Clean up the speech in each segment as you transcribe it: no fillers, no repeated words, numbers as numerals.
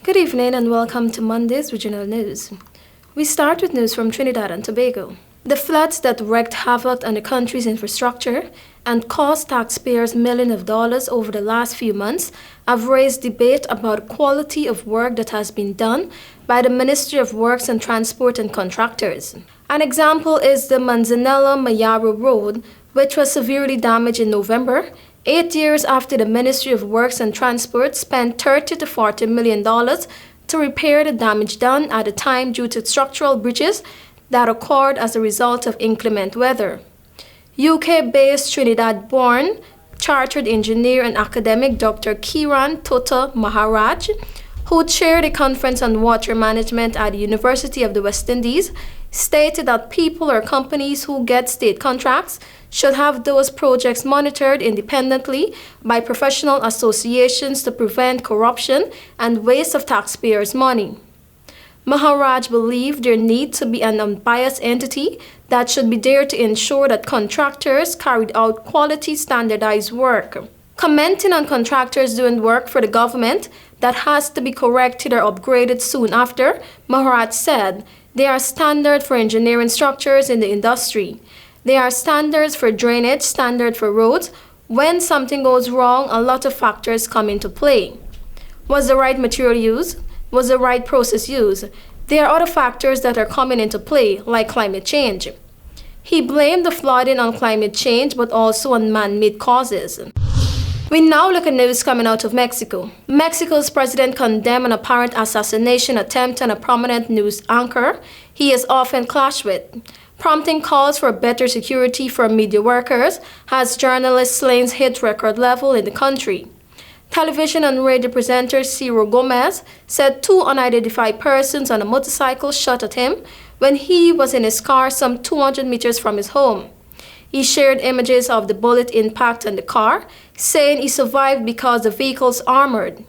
Good evening and welcome to Monday's Regional News. We start with news from Trinidad and Tobago. The floods that wreaked havoc on the country's infrastructure and cost taxpayers millions of dollars over the last few months have raised debate about quality of work that has been done by the Ministry of Works and Transport and contractors. An example is the Manzanella-Mayaro Road, which was severely damaged in November, 8 years after the Ministry of Works and Transport spent $30 to $40 million to repair the damage done at the time due to structural breaches that occurred as a result of inclement weather. UK-based Trinidad-born chartered engineer and academic Dr. Kiran Tota Maharaj, who chaired a conference on water management at the University of the West Indies, stated that people or companies who get state contracts should have those projects monitored independently by professional associations to prevent corruption and waste of taxpayers' money. Maharaj believed there needs to be an unbiased entity that should be there to ensure that contractors carried out quality standardized work. Commenting on contractors doing work for the government that has to be corrected or upgraded soon after, Maharaj said, "There are standards for engineering structures in the industry. There are standards for drainage, standard for roads. When something goes wrong, a lot of factors come into play. Was the right material used? Was the right process used? There are other factors that are coming into play, like climate change." He blamed the flooding on climate change, but also on man-made causes. We now look at news coming out of Mexico. Mexico's president condemned an apparent assassination attempt on a prominent news anchor he is often clashed with, prompting calls for better security for media workers as journalist slayings hit record level in the country. Television and radio presenter Ciro Gomez said two unidentified persons on a motorcycle shot at him when he was in his car some 200 meters from his home. He shared images of the bullet impact on the car, saying he survived because the vehicle's armored.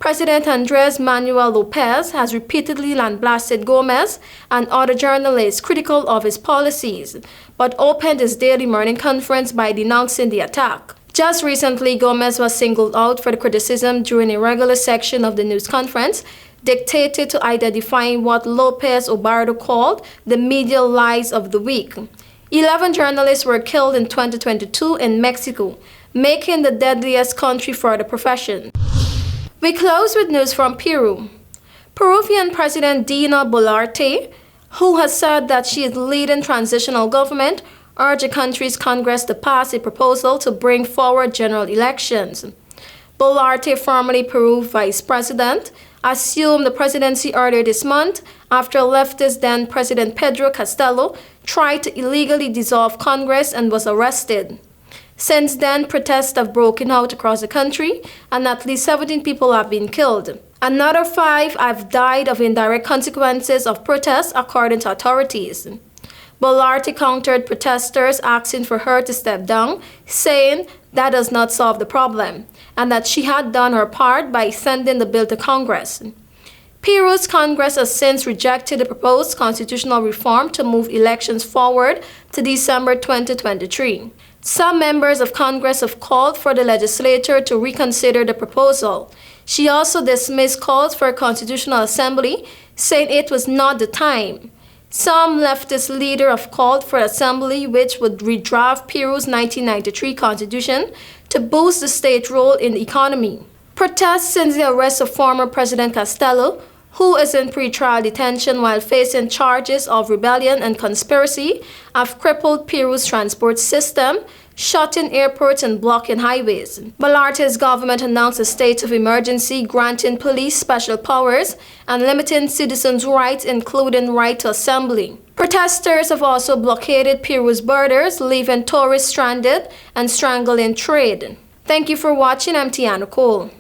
President Andres Manuel Lopez has repeatedly lambasted Gomez and other journalists critical of his policies, but opened his daily morning conference by denouncing the attack. Just recently, Gomez was singled out for the criticism during a regular section of the news conference, dictated to identifying what Lopez Obrador called the media lies of the week. 11 journalists were killed in 2022 in Mexico, making the deadliest country for the profession. We close with news from Peru. Peruvian President Dina Boluarte, who has said that she is leading transitional government, urged the country's Congress to pass a proposal to bring forward general elections. Boluarte, formerly Peru's vice president, assumed the presidency earlier this month after leftist then President Pedro Castillo tried to illegally dissolve Congress and was arrested. Since then, protests have broken out across the country and at least 17 people have been killed. Another 5 have died of indirect consequences of protests, according to authorities. Boluarte countered protesters asking for her to step down, saying that does not solve the problem, and that she had done her part by sending the bill to Congress. Peru's Congress has since rejected the proposed constitutional reform to move elections forward to December 2023. Some members of Congress have called for the legislature to reconsider the proposal. She also dismissed calls for a constitutional assembly, saying it was not the time. Some leftist leaders have called for an assembly which would redraft Peru's 1993 constitution to boost the state role in the economy. Protests since the arrest of former President Castillo, who is in pretrial detention while facing charges of rebellion and conspiracy, have crippled Peru's transport system, shutting airports and blocking highways. Boluarte's government announced a state of emergency, granting police special powers and limiting citizens' rights, including right to assembly. Protesters have also blockaded Peru's borders, leaving tourists stranded and strangling trade. Thank you for watching. I'm TIANA.